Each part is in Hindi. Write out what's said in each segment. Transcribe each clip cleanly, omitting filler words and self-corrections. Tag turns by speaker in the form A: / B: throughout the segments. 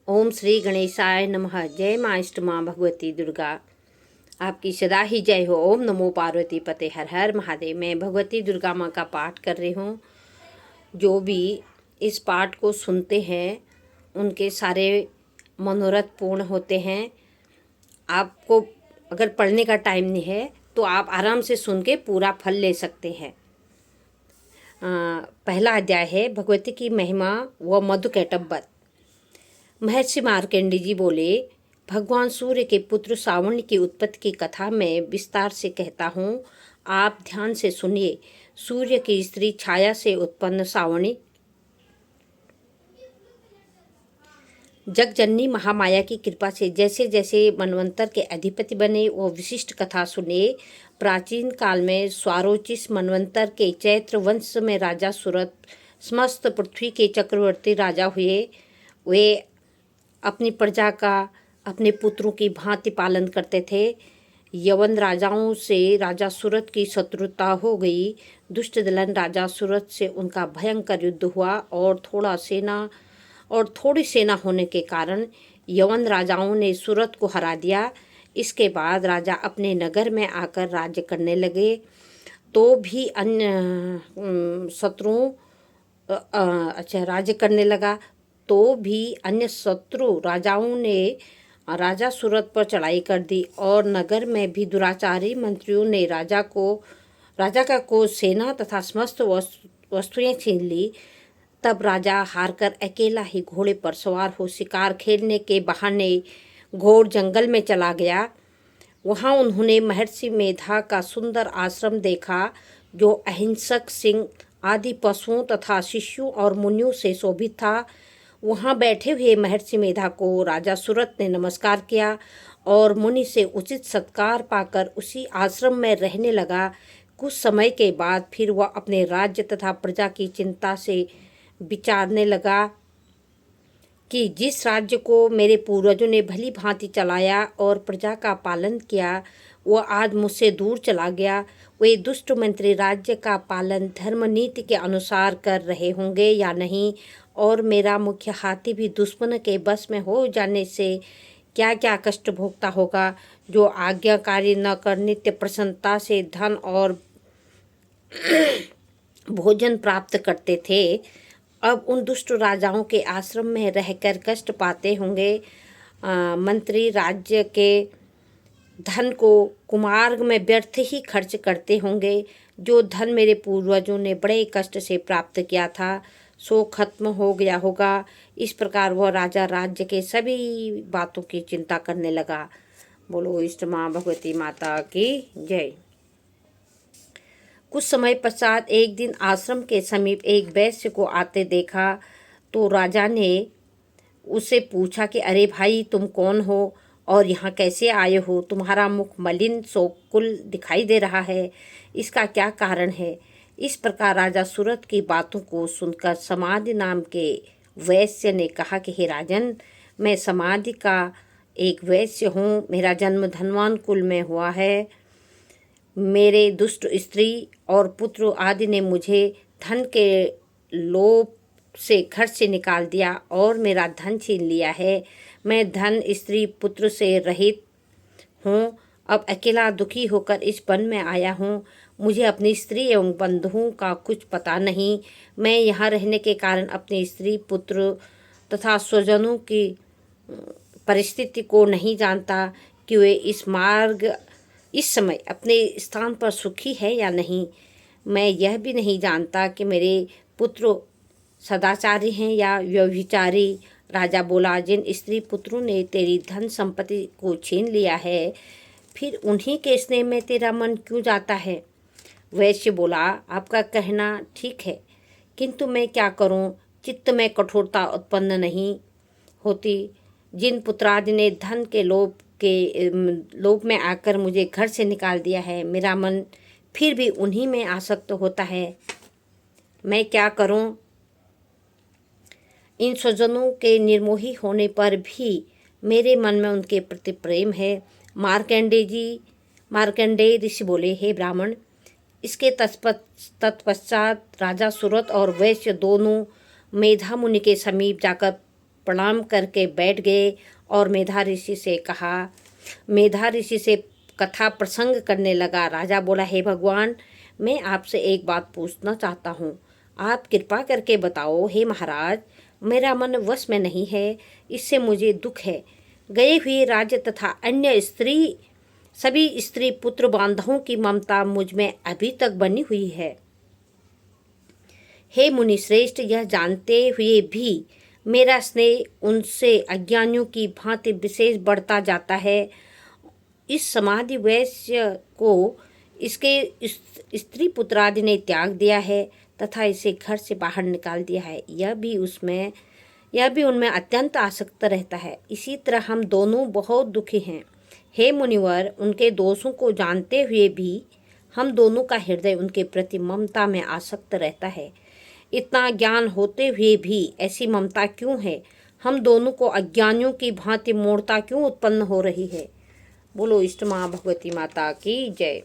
A: ओम श्री गणेशाय नमः। जय माँ इष्ट माँ भगवती दुर्गा, आपकी सदा ही जय हो। ओम नमो पार्वती पते, हर हर महादेव। मैं भगवती दुर्गा माँ का पाठ कर रही हूँ। जो भी इस पाठ को सुनते हैं उनके सारे मनोरथ पूर्ण होते हैं। आपको अगर पढ़ने का टाइम नहीं है तो आप आराम से सुन के पूरा फल ले सकते हैं। पहला अध्याय है भगवती की महिमा व मधुकैटभ। महर्षि मार्कंडेय जी बोले, भगवान सूर्य के पुत्र सावणी की उत्पत्ति की कथा मैं विस्तार से कहता हूँ, आप ध्यान से सुनिए। सूर्य की स्त्री छाया से उत्पन्न सावणी जगजननी महामाया की कृपा से जैसे जैसे मनवंतर के अधिपति बने वो विशिष्ट कथा सुने। प्राचीन काल में स्वारोचिस मनवंतर के चैत्र वंश में राजा सुरत समस्त पृथ्वी के चक्रवर्ती राजा हुए। वे अपनी प्रजा का अपने पुत्रों की भांति पालन करते थे। यवन राजाओं से राजा सुरत की शत्रुता हो गई। दुष्ट दलन राजा सुरत से उनका भयंकर युद्ध हुआ और थोड़ी सेना होने के कारण यवन राजाओं ने सुरत को हरा दिया। इसके बाद राजा अपने नगर में आकर राज्य करने लगे। तो भी अन्य शत्रुओं राज्य करने लगा तो भी अन्य शत्रु राजाओं ने राजा सूरत पर चढ़ाई कर दी और नगर में भी दुराचारी मंत्रियों ने राजा का सेना तथा समस्त वस्तुएं छीन ली। तब राजा हारकर अकेला ही घोड़े पर सवार हो शिकार खेलने के बहाने घोर जंगल में चला गया। वहां उन्होंने महर्षि मेधा का सुंदर आश्रम देखा, जो अहिंसक सिंह आदि पशुओं तथा शिष्यों और मुनियों से शोभित था। वहां बैठे हुए महर्षि मेधा को राजा सूरत ने नमस्कार किया और मुनि से उचित सत्कार पाकर उसी आश्रम में रहने लगा। कुछ समय के बाद फिर वह अपने राज्य तथा प्रजा की चिंता से विचारने लगा कि जिस राज्य को मेरे पूर्वजों ने भली भांति चलाया और प्रजा का पालन किया, वह आज मुझसे दूर चला गया। वे दुष्ट मंत्री राज्य का पालन धर्म नीति के अनुसार कर रहे होंगे या नहीं, और मेरा मुख्य हाथी भी दुश्मन के बस में हो जाने से क्या क्या कष्ट भोगता होगा। जो आज्ञाकारी न कर नित्य प्रसन्नता से धन और भोजन प्राप्त करते थे, अब उन दुष्ट राजाओं के आश्रम में रहकर कष्ट पाते होंगे। मंत्री राज्य के धन को कुमार्ग में व्यर्थ ही खर्च करते होंगे। जो धन मेरे पूर्वजों ने बड़े कष्ट से प्राप्त किया था सो खत्म हो गया होगा। इस प्रकार वह राजा राज्य के सभी बातों की चिंता करने लगा। बोलो इष्ट माँ भगवती माता की जय। कुछ समय पश्चात एक दिन आश्रम के समीप एक वैश्य को आते देखा तो राजा ने उससे पूछा कि अरे भाई, तुम कौन हो और यहाँ कैसे आए हो? तुम्हारा मुख मलिन शोककुल दिखाई दे रहा है, इसका क्या कारण है? इस प्रकार राजा सूरत की बातों को सुनकर समाधि नाम के वैश्य ने कहा कि हे राजन, मैं समाधि का एक वैश्य हूँ। मेरा जन्म धनवान कुल में हुआ है। मेरे दुष्ट स्त्री और पुत्र आदि ने मुझे धन के लोभ से घर से निकाल दिया और मेरा धन छीन लिया है। मैं धन स्त्री पुत्र से रहित हूँ। अब अकेला दुखी होकर इस वन में आया हूँ। मुझे अपनी स्त्री एवं बंधुओं का कुछ पता नहीं। मैं यहाँ रहने के कारण अपनी स्त्री पुत्र तथा स्वजनों की परिस्थिति को नहीं जानता कि वे इस समय अपने स्थान पर सुखी है या नहीं। मैं यह भी नहीं जानता कि मेरे पुत्र सदाचारी हैं या व्यभिचारी। राजा बोला, जिन स्त्री पुत्रों ने तेरी धन संपत्ति को छीन लिया है, फिर उन्हीं के स्नेह में तेरा मन क्यों जाता है? वैश्य बोला, आपका कहना ठीक है, किंतु मैं क्या करूं? चित्त में कठोरता उत्पन्न नहीं होती। जिन पुत्रादि ने धन के लोभ में आकर मुझे घर से निकाल दिया है, मेरा मन फिर भी उन्हीं में आसक्त होता है। मैं क्या करूं? इन स्वजनों के निर्मोही होने पर भी मेरे मन में उनके प्रति प्रेम है। मार्कंडेय ऋषि बोले, हे ब्राह्मण, इसके तत्पश्चात राजा सूरत और वैश्य दोनों मेधा मुनि के समीप जाकर प्रणाम करके बैठ गए और मेधा ऋषि से कथा प्रसंग करने लगा। राजा बोला, हे भगवान, मैं आपसे एक बात पूछना चाहता हूँ। आप कृपा करके बताओ। हे महाराज, मेरा मन वश में नहीं है, इससे मुझे दुख है। गए हुए राज्य तथा अन्य सभी स्त्री पुत्र बांधवों की ममता मुझ में अभी तक बनी हुई है। हे मुनि श्रेष्ठ, यह जानते हुए भी मेरा स्नेह उनसे अज्ञानियों की भांति विशेष बढ़ता जाता है। इस समाधि वैश्य को इसके स्त्री पुत्रादि ने त्याग दिया है तथा इसे घर से बाहर निकाल दिया है। यह भी उनमें अत्यंत आसक्त रहता है। इसी तरह हम दोनों बहुत दुखी हैं। हे मुनिवर, उनके दोषों को जानते हुए भी हम दोनों का हृदय उनके प्रति ममता में आसक्त रहता है। इतना ज्ञान होते हुए भी ऐसी ममता क्यों है? हम दोनों को अज्ञानियों की भांति मूढ़ता क्यों उत्पन्न हो रही है? बोलो इष्ट माँ भगवती माता की जय।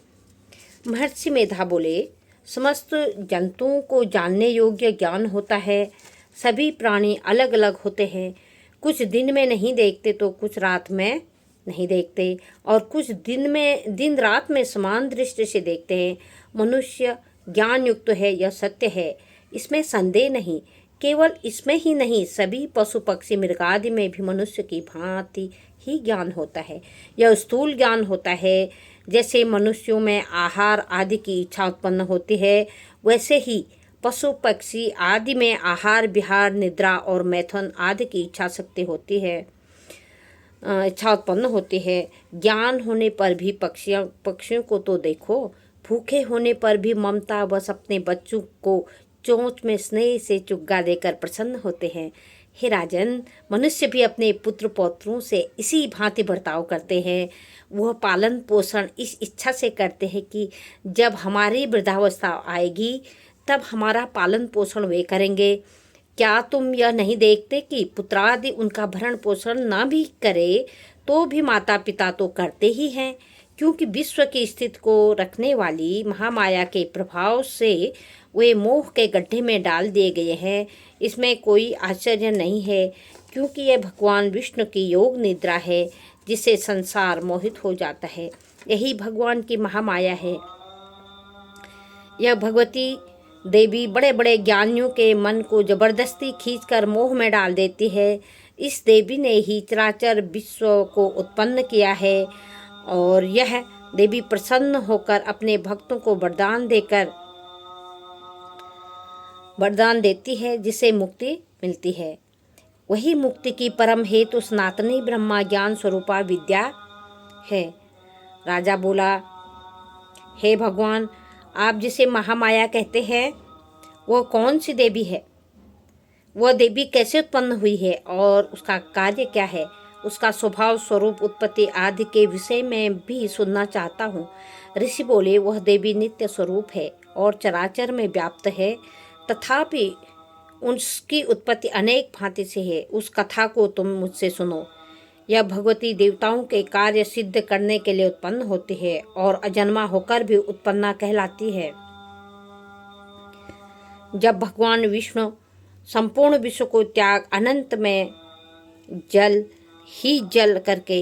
A: महर्षि मेधा बोले, समस्त जंतुओं को जानने योग्य ज्ञान होता है। सभी प्राणी अलग अलग होते हैं। कुछ दिन में नहीं देखते तो कुछ रात में नहीं देखते, और कुछ दिन रात में समान दृष्टि से देखते हैं। मनुष्य ज्ञान युक्त है, यह सत्य है, इसमें संदेह नहीं। केवल इसमें ही नहीं, सभी पशु पक्षी मृगादि में भी मनुष्य की भांति ही ज्ञान होता है। यह स्थूल ज्ञान होता है। जैसे मनुष्यों में आहार आदि की इच्छा उत्पन्न होती है, वैसे ही पशु पक्षी आदि में आहार विहार निद्रा और मैथुन आदि की इच्छा उत्पन्न होती है। ज्ञान होने पर भी पक्षियों को तो देखो, भूखे होने पर भी ममता बस अपने बच्चों को चोंच में स्नेह से चुग्गा देकर प्रसन्न होते हैं। हे राजन, मनुष्य भी अपने पुत्र पौत्रों से इसी भांति बर्ताव करते हैं। वह पालन पोषण इस इच्छा से करते हैं कि जब हमारी वृद्धावस्था आएगी तब हमारा पालन पोषण वे करेंगे। क्या तुम यह नहीं देखते कि पुत्रादि उनका भरण पोषण ना भी करे तो भी माता पिता तो करते ही हैं, क्योंकि विश्व की स्थिति को रखने वाली महामाया के प्रभाव से वे मोह के गड्ढे में डाल दिए गए हैं। इसमें कोई आश्चर्य नहीं है, क्योंकि यह भगवान विष्णु की योग निद्रा है जिससे संसार मोहित हो जाता है। यही भगवान की महामाया है। यह भगवती देवी बड़े बड़े ज्ञानियों के मन को जबरदस्ती खींचकर मोह में डाल देती है। इस देवी ने ही चराचर विश्व को उत्पन्न किया है, और यह देवी प्रसन्न होकर अपने भक्तों को वरदान देती है, जिसे मुक्ति मिलती है। वही मुक्ति की परम हेतु सनातनी ब्रह्मा ज्ञान स्वरूपा विद्या है। राजा बोला, हे भगवान, आप जिसे महामाया कहते हैं वह कौन सी देवी है? वह देवी कैसे उत्पन्न हुई है और उसका कार्य क्या है? उसका स्वभाव स्वरूप उत्पत्ति आदि के विषय में भी सुनना चाहता हूँ। ऋषि बोले, वह देवी नित्य स्वरूप है और चराचर में व्याप्त है, तथापि उसकी उत्पत्ति अनेक भांति से है। उस कथा को तुम मुझसे सुनो। यह भगवती देवताओं के कार्य सिद्ध करने के लिए उत्पन्न होती है और अजन्मा होकर भी उत्पन्ना कहलाती है। जब भगवान विष्णु संपूर्ण विश्व को त्याग अनंत में जल करके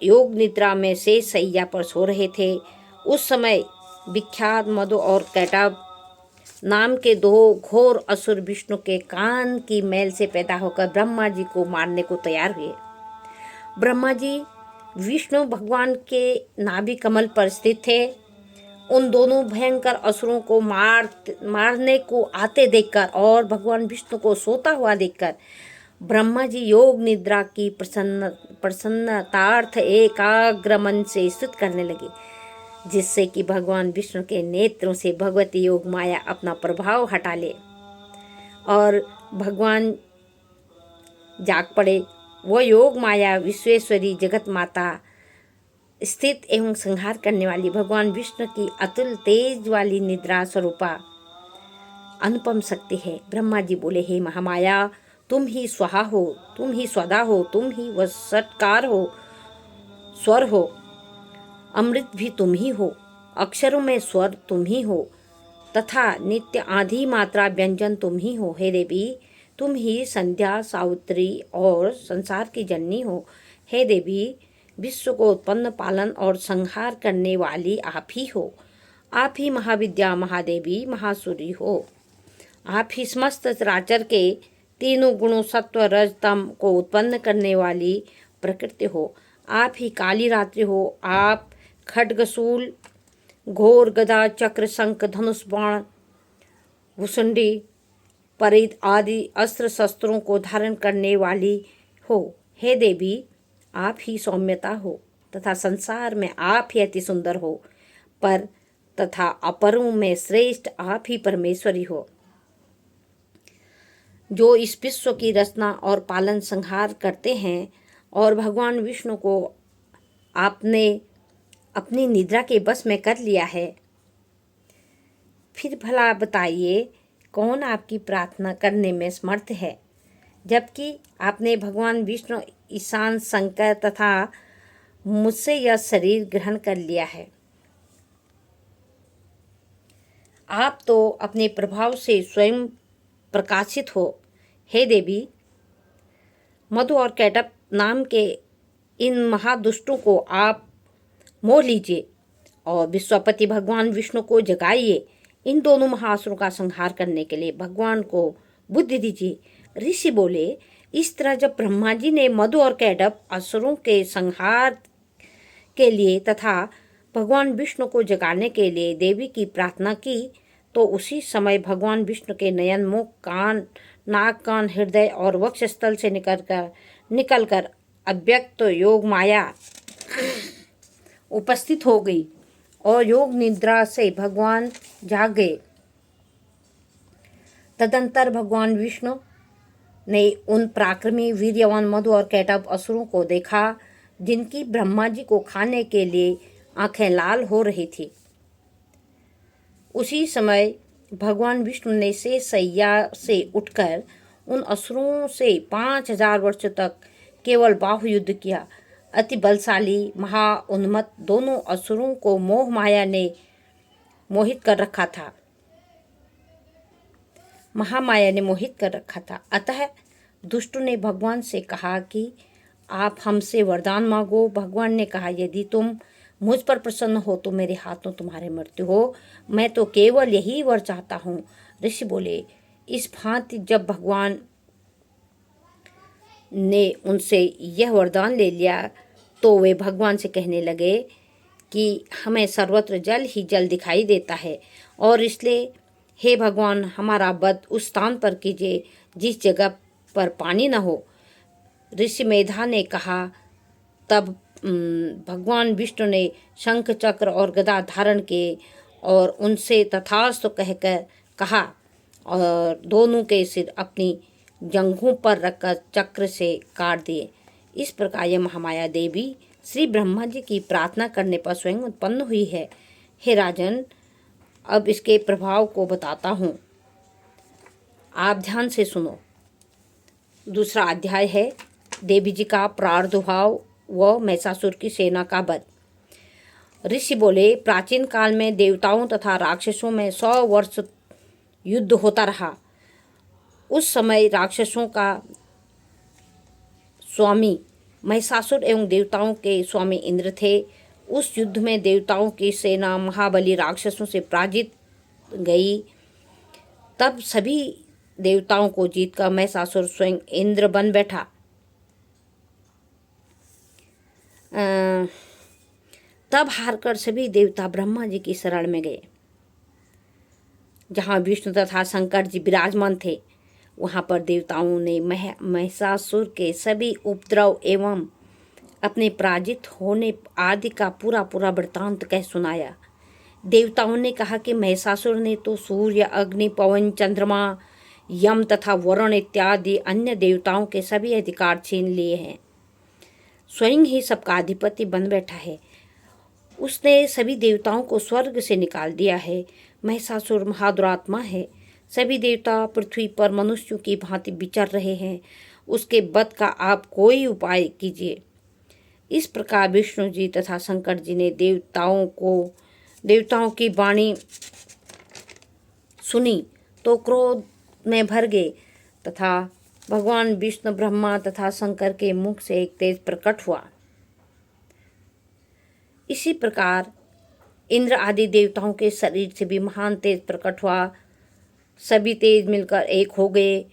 A: योग निद्रा में शेष शैया पर सो रहे थे, उस समय विख्यात मधु और कैटभ नाम के दो घोर असुर विष्णु के कान की मैल से पैदा होकर ब्रह्मा जी को मारने को तैयार हुए। ब्रह्मा जी विष्णु भगवान के नाभि कमल पर स्थित थे। उन दोनों भयंकर असुरों को मारने को आते देखकर और भगवान विष्णु को सोता हुआ देखकर ब्रह्मा जी योग निद्रा की प्रसन्नतार्थ एकाग्र मन से स्तुति करने लगे, जिससे कि भगवान विष्णु के नेत्रों से भगवती योग माया अपना प्रभाव हटा ले और भगवान जाग पड़े। वह योग माया विश्वेश्वरी जगत माता स्थित एवं संहार करने वाली भगवान विष्णु की अतुल तेज वाली निद्रा स्वरूपा अनुपम शक्ति है। ब्रह्मा जी बोले, हे महामाया, तुम ही स्वाहा हो, तुम ही स्वदा हो, तुम ही वसटकार हो, स्वर हो, अमृत भी तुम ही हो, अक्षरों में स्वर तुम ही हो तथा नित्य आधी मात्रा व्यंजन तुम ही हो। हे देवी, तुम ही संध्या, सावित्री और संसार की जननी हो। हे देवी, विश्व को उत्पन्न, पालन और संहार करने वाली आप ही हो। आप ही महाविद्या, महादेवी, महासुरी हो। आप ही समस्त चराचर के तीनों गुणों सत्व रज तम को उत्पन्न करने वाली प्रकृति हो। आप ही काली रात्रि हो। आप खड्गशूल, घोर, गदा, चक्र, शंख, धनुष, बाण, भुसुंडी, परिध आदि अस्त्र शस्त्रों को धारण करने वाली हो। हे देवी, आप ही सौम्यता हो तथा संसार में आप ही अति सुंदर हो। पर तथा अपरों में श्रेष्ठ आप ही परमेश्वरी हो, जो इस विश्व की रचना और पालन संहार करते हैं। और भगवान विष्णु को आपने अपनी निद्रा के बस में कर लिया है। फिर भला बताइए, कौन आपकी प्रार्थना करने में समर्थ है, जबकि आपने भगवान विष्णु, ईशान, शंकर तथा मुझसे यह शरीर ग्रहण कर लिया है। आप तो अपने प्रभाव से स्वयं प्रकाशित हो। हे देवी, मधु और कैटप नाम के इन महादुष्टों को आप मोह लीजिए और विश्वपति भगवान विष्णु को जगाइए। इन दोनों महासुरों का संहार करने के लिए भगवान को बुद्धि दीजिए। ऋषि बोले, इस तरह जब ब्रह्मा जी ने मधु और कैटप असुरों के संहार के लिए तथा भगवान विष्णु को जगाने के लिए देवी की प्रार्थना की, तो उसी समय भगवान विष्णु के नयन, मुख, कान, नाक, कान, हृदय और वक्षस्थल से निकलकर अव्यक्त योग माया उपस्थित हो गई और योग निद्रा से भगवान जाग गए। तदंतर भगवान विष्णु ने उन पराक्रमी, वीर्यवान मधु और कैटभ असुरों को देखा, जिनकी ब्रह्मा जी को खाने के लिए आंखें लाल हो रही थी। उसी समय भगवान विष्णु ने शैया से उठकर उन असुरों से 5000 वर्षों तक केवल बाहु युद्ध किया। अति बलशाली, महाउन्मत्त दोनों असुरों को मोह माया ने मोहित कर रखा था, महामाया ने मोहित कर रखा था। अतः दुष्टों ने भगवान से कहा कि आप हमसे वरदान मांगो। भगवान ने कहा, यदि तुम मुझ पर प्रसन्न हो तो मेरे हाथों तुम्हारे मृत्यु हो। मैं तो केवल यही वर चाहता हूँ। ऋषि बोले, इस भांति जब भगवान ने उनसे यह वरदान ले लिया तो वे भगवान से कहने लगे कि हमें सर्वत्र जल ही जल दिखाई देता है, और इसलिए हे भगवान, हमारा वध उस स्थान पर कीजिए जिस जगह पर पानी न हो। ऋषि मेधा ने कहा। तब भगवान विष्णु ने शंख, चक्र और गदा धारण किए और उनसे तथास्तु कहकर कहा, और दोनों के सिर अपनी जंघों पर रखकर चक्र से काट दिए। इस प्रकार यह महामाया देवी श्री ब्रह्मा जी की प्रार्थना करने पर स्वयं उत्पन्न हुई है। हे राजन, अब इसके प्रभाव को बताता हूँ, आप ध्यान से सुनो। दूसरा अध्याय है देवी जी का प्रादुर्भाव व महिषासुर की सेना का वध। ऋषि बोले, प्राचीन काल में देवताओं तथा राक्षसों में 100 वर्ष युद्ध होता रहा। उस समय राक्षसों का स्वामी महिषासुर एवं देवताओं के स्वामी इंद्र थे। उस युद्ध में देवताओं की सेना महाबली राक्षसों से पराजित गई। तब सभी देवताओं को जीतकर महिषासुर स्वयं इंद्र बन बैठा। तब हारकर सभी देवता ब्रह्मा जी की शरण में गए। जहाँ विष्णु तथा शंकर जी विराजमान थे, वहाँ पर देवताओं ने महिषासुर के सभी उपद्रव एवं अपने पराजित होने आदि का पूरा वृत्तांत कह सुनाया। देवताओं ने कहा कि महिषासुर ने तो सूर्य, अग्नि, पवन, चंद्रमा, यम तथा वरुण इत्यादि अन्य देवताओं के सभी अधिकार छीन लिए हैं। स्वयं ही सबका अधिपति बन बैठा है। उसने सभी देवताओं को स्वर्ग से निकाल दिया है। महिषासुर महादुरात्मा है। सभी देवता पृथ्वी पर मनुष्यों की भांति विचर रहे हैं। उसके वध का आप कोई उपाय कीजिए। इस प्रकार विष्णु जी तथा शंकर जी ने देवताओं की वाणी सुनी तो क्रोध में भर गए तथा भगवान विष्णु, ब्रह्मा तथा शंकर के मुख से एक तेज प्रकट हुआ। इसी प्रकार इंद्र आदि देवताओं के शरीर से भी महान तेज प्रकट हुआ। सभी तेज मिलकर एक हो गए।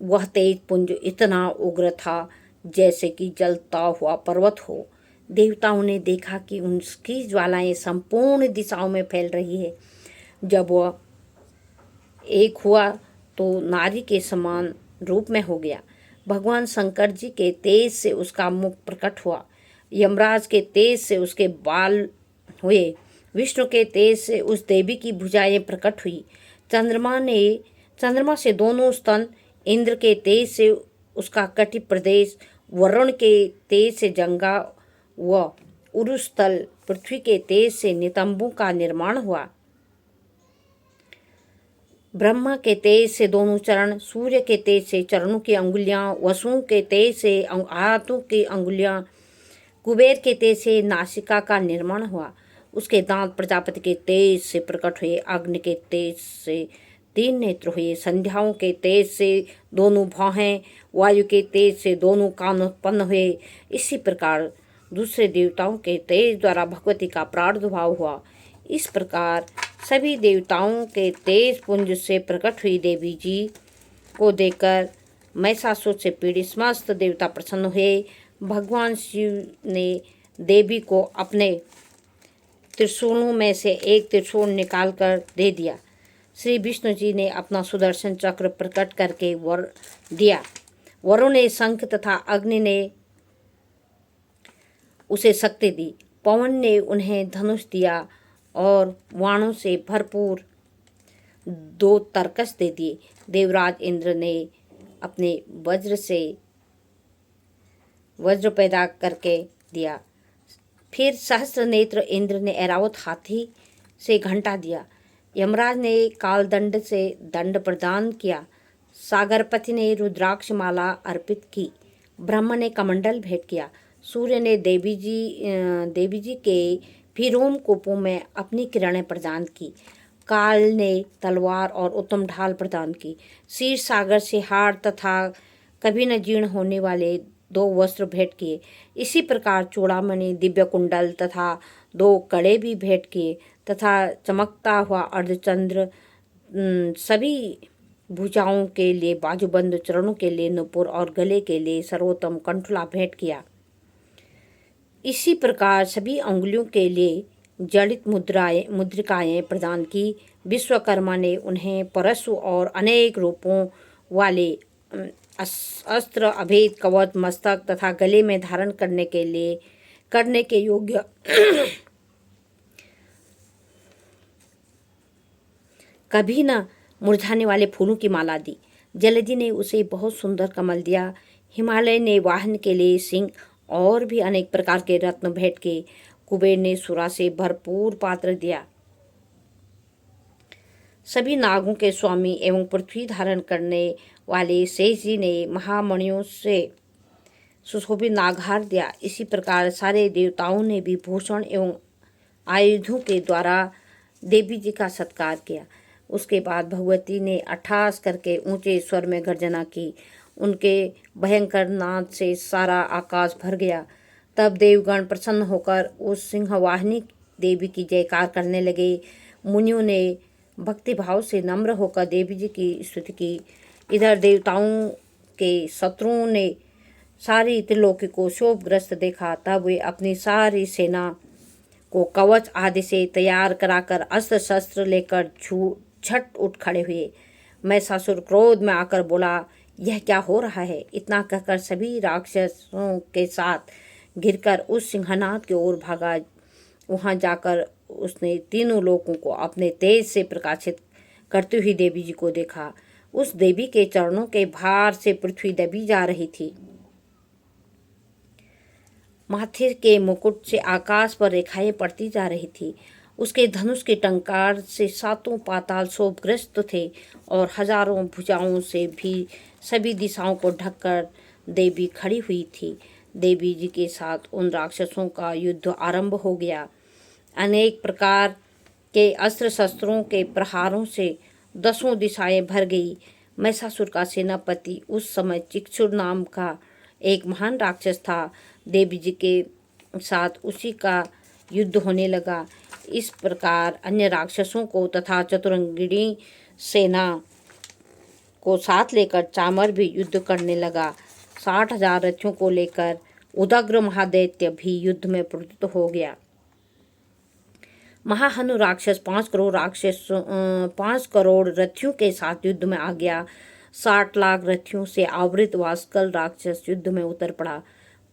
A: वह तेज पुंज इतना उग्र था जैसे कि जलता हुआ पर्वत हो। देवताओं ने देखा कि उसकी ज्वालाएं संपूर्ण दिशाओं में फैल रही है। जब वह एक हुआ तो नारी के समान रूप में हो गया। भगवान शंकर जी के तेज से उसका मुख प्रकट हुआ। यमराज के तेज से उसके बाल हुए। विष्णु के तेज से उस देवी की भुजाएं प्रकट हुई। चंद्रमा से दोनों स्तन, इंद्र के तेज से उसका कटि प्रदेश, वरुण के तेज से जंगा व उरुस्थल, पृथ्वी के तेज से नितंबों का निर्माण हुआ। ब्रह्मा के तेज से दोनों चरण, सूर्य के तेज से चरणों की अंगुलियां, वसुओं के तेज से हाथों की अंगुलियां, कुबेर के तेज से नासिका का निर्माण हुआ। उसके दांत प्रजापति के तेज से प्रकट हुए। अग्नि के तेज से 3 नेत्र हुए। संध्याओं के तेज से दोनों भौहें, वायु के तेज से दोनों कान उत्पन्न हुए। इसी प्रकार दूसरे देवताओं के तेज द्वारा भगवती का प्रादुर्भाव हुआ। इस प्रकार सभी देवताओं के तेज पुंज से प्रकट हुई देवी जी को देखकर महिषासुर से पीड़ित समस्त देवता प्रसन्न हुए। भगवान शिव ने देवी को अपने त्रिशूलों में से एक त्रिशूल निकालकर दे दिया। श्री विष्णु जी ने अपना सुदर्शन चक्र प्रकट करके वर दिया। वरुण ने शंख तथा अग्नि ने उसे शक्ति दी। पवन ने उन्हें धनुष दिया और वाणों से भरपूर 2 तरकस दे दिए। देवराज इंद्र ने अपने वज्र से वज्र पैदा करके दिया। फिर सहस्त्र नेत्र इंद्र ने ऐरावत हाथी से घंटा दिया। यमराज ने कालदंड से दंड प्रदान किया। सागरपति ने रुद्राक्ष माला अर्पित की। ब्रह्मा ने कमंडल भेंट किया। सूर्य ने देवी जी के फिरोम कोपों में अपनी किरणें प्रदान की। काल ने तलवार और उत्तम ढाल प्रदान की। क्षीर सागर से हार तथा कभी न जीर्ण होने वाले 2 वस्त्र भेंट किए। इसी प्रकार चूड़ामणि, दिव्य कुंडल तथा 2 कड़े भी भेंट किए तथा चमकता हुआ अर्धचंद्र, सभी भुजाओं के लिए बाजूबंद, चरणों के लिए नुपुर और गले के लिए सर्वोत्तम कंठुला भेंट किया। इसी प्रकार सभी अंगुलियों के लिए जड़ित मुद्रिकाएं प्रदान की। विश्वकर्मा ने उन्हें परशु और अनेक रूपों वाले अस्त्र, अभेद कवच, मस्तक तथा गले में धारण करने के योग्य कभी न मुरझाने वाले फूलों की माला दी। जलधि ने उसे बहुत सुंदर कमल दिया। हिमालय ने वाहन के लिए सिंह और भी अनेक प्रकार के रत्न भेंट किए। कुबेर ने सुरा से भरपूर पात्र दिया। सभी नागों के स्वामी एवं पृथ्वी धारण करने वाले शेष जी ने महामणियों से सुशोभित नागहार दिया। इसी प्रकार सारे देवताओं ने भी भूषण एवं आयुधों के द्वारा देवी जी का सत्कार किया। उसके बाद भगवती ने अट्ठास करके ऊंचे स्वर में गर्जना की। उनके भयंकर नाद से सारा आकाश भर गया। तब देवगण प्रसन्न होकर उस सिंहवाहिनी देवी की जयकार करने लगे। मुनियों ने भक्तिभाव से नम्र होकर देवी जी की स्तुति की। इधर देवताओं के शत्रुओं ने सारी त्रिलोकी को शोभग्रस्त देखा। तब वे अपनी सारी सेना को कवच आदि से तैयार कराकर अस्त्र शस्त्र लेकर झट उठ खड़े हुए। महिषासुर क्रोध में आकर बोला, यह क्या हो रहा है? इतना कहकर सभी राक्षसों के साथ घिरकर उस सिंहनाद की ओर भागा। वहां जाकर उसने तीनों लोकों को अपने तेज से प्रकाशित करती हुई देवी जी को देखा। उस देवी के चरणों के भार से पृथ्वी दबी जा रही थी। माथे के मुकुट से आकाश पर रेखाएं पड़ती जा रही थी। उसके धनुष के टंकार से 7 पाताल शोभग्रस्त थे और हजारों भुजाओं से भी सभी दिशाओं को ढककर देवी खड़ी हुई थी। देवी जी के साथ उन राक्षसों का युद्ध आरंभ हो गया। अनेक प्रकार के अस्त्र शस्त्रों के प्रहारों से 10 दिशाएं भर गई। महिषासुर का सेनापति उस समय चिक्षुर नाम का एक महान राक्षस था। देवी जी के साथ उसी का युद्ध होने लगा। इस प्रकार अन्य राक्षसों को तथा चतुरंगिणी सेना को साथ लेकर चामर भी युद्ध करने लगा। 60,000 रथियों को लेकर उदग्र महादैत्य भी युद्ध में प्रवृत्त हो गया। महाहनु राक्षस 5 करोड़ रथियों के साथ युद्ध में आ गया। 60 लाख रथियों से आवृत वास्कल राक्षस युद्ध में उतर पड़ा।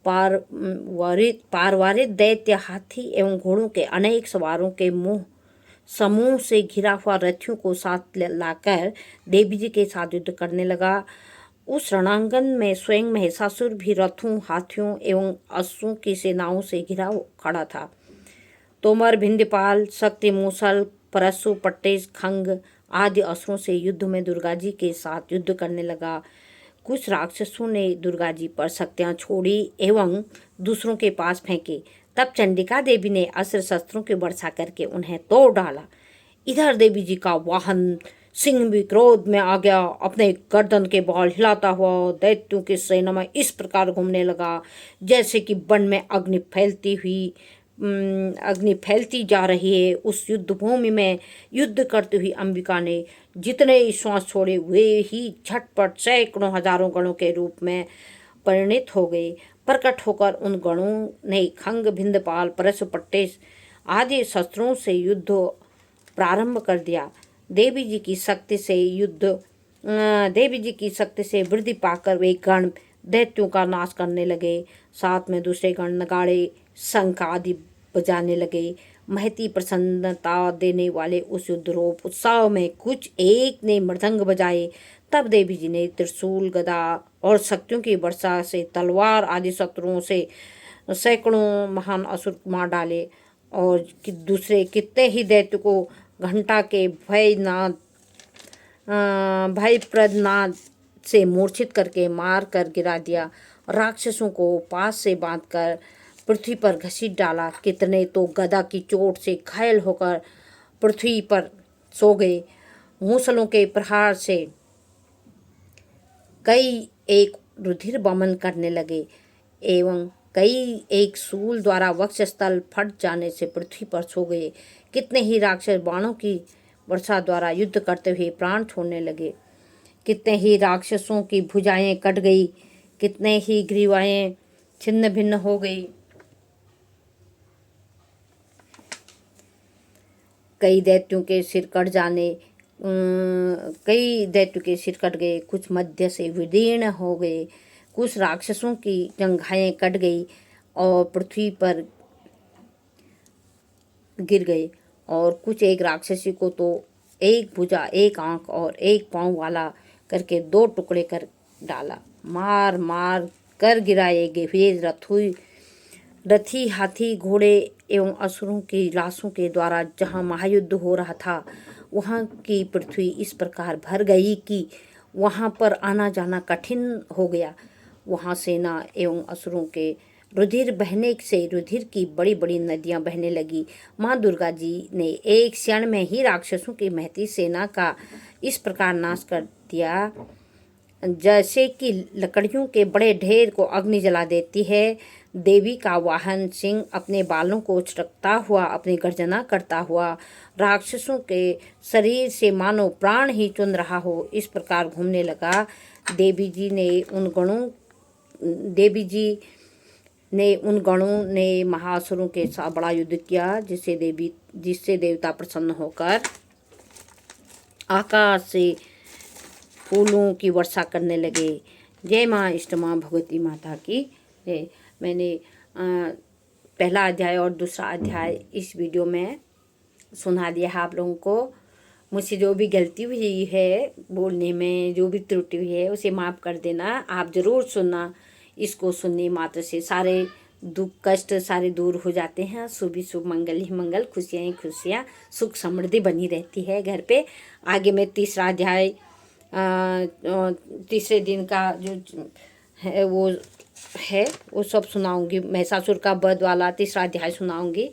A: पारवारित दैत्य हाथी एवं घोड़ों के अनेक सवारों के समूह से घिरा हुआ रथियों को साथ लाकर देवी जी के साथ युद्ध करने लगा। उस रणांगन में स्वयं महिषासुर भी रथों, हाथियों एवं अश्वों की सेनाओं से घिरा खड़ा था। तोमर, भिंदपाल, शक्ति, मूसल, परशु, पट्टेश, खंग आदि असुरों से युद्ध में दुर्गा जी के साथ युद्ध करने लगा। कुछ राक्षसों ने दुर्गा जी पर शक्तियाँ छोड़ी एवं दूसरों के पास फेंके। तब चंडिका देवी ने अस्त्र शस्त्रों की वर्षा करके उन्हें तोड़ डाला। इधर देवी जी का वाहन सिंह भी क्रोध में आ गया। अपने गर्दन के बाल हिलाता हुआ दैत्यों की सेना में इस प्रकार घूमने लगा जैसे कि वन में अग्नि फैलती जा रही है। उस युद्ध भूमि में युद्ध करती हुई अंबिका ने जितने श्वास छोड़े वे ही झटपट सैकड़ों हजारों गणों के रूप में परिणित हो गए। प्रकट होकर उन गणों ने खंग, भिंदपाल, परशु, पट्टेश आदि शस्त्रों से युद्ध प्रारंभ कर दिया। देवी जी की शक्ति से वृद्धि पाकर वे गण दैत्यों का नाश करने लगे। साथ में दूसरे गण नगाड़े, शंख आदि बजाने लगे। महती प्रसन्नता देने वाले उस युद्धरोप उत्सव में कुछ एक ने मृदंग बजाए। तब देवी जी ने त्रिशूल, गदा और शक्तियों की वर्षा से तलवार आदि शत्रुओं से सैकड़ों महान असुर मार डाले और दूसरे कितने ही दैत्य को घंटा के भयप्रद नाद से मूर्छित करके मार कर गिरा दिया। राक्षसों को पास से बांधकर पृथ्वी पर घसीट डाला। कितने तो गदा की चोट से घायल होकर पृथ्वी पर सो गए। मूसलों के प्रहार से कई एक रुधिर बमन करने लगे एवं कई एक शूल द्वारा वक्षस्थल फट जाने से पृथ्वी पर सो गए। कितने ही राक्षस बाणों की वर्षा द्वारा युद्ध करते हुए प्राण छोड़ने लगे। कितने ही राक्षसों की भुजाएं कट गई, कितने ही ग्रीवाएं छिन्न भिन्न हो गई। कई दैत्यों के सिर कट गए, कुछ मध्य से विदीर्ण हो गए। कुछ राक्षसों की जंघाएं कट गई और पृथ्वी पर गिर गए और कुछ एक राक्षसी को तो एक भुजा, एक आंख और एक पांव वाला करके 2 टुकड़े कर डाला। मार मार कर गिराए गए रथी, हाथी, घोड़े एवं असुरों की लाशों के द्वारा जहाँ महायुद्ध हो रहा था वहाँ की पृथ्वी इस प्रकार भर गई कि वहाँ पर आना जाना कठिन हो गया। वहाँ सेना एवं असुरों के रुधिर बहने से रुधिर की बड़ी बड़ी नदियाँ बहने लगी। माँ दुर्गा जी ने एक क्षण में ही राक्षसों की महती सेना का इस प्रकार नाश कर दिया जैसे कि लकड़ियों के बड़े ढेर को अग्नि जला देती है। देवी का वाहन सिंह अपने बालों को चटकता हुआ, अपनी गर्जना करता हुआ राक्षसों के शरीर से मानो प्राण ही चुन रहा हो, इस प्रकार घूमने लगा। देवी जी ने उन गणों ने महासुरों के साथ बड़ा युद्ध किया, जिससे देवता प्रसन्न होकर आकाश से फूलों की वर्षा करने लगे। जय माँ इष्ट माँ भगवती माता की जय। मैंने पहला अध्याय और दूसरा अध्याय इस वीडियो में सुना दिया है आप लोगों को। मुझसे जो भी गलती हुई है, बोलने में जो भी त्रुटि हुई है, उसे माफ़ कर देना। आप ज़रूर सुनना। इसको सुनने मात्र से सारे दुख कष्ट सारे दूर हो जाते हैं। शुभ ही शुभ, मंगल ही मंगल, खुशियाँ ही खुशियाँ, सुख समृद्धि बनी रहती है घर पे। आगे मैं तीसरा अध्याय तीसरे दिन का जो है वो सब सुनाऊंगी। महिषासुर का वध वाला तीसरा अध्याय सुनाऊंगी।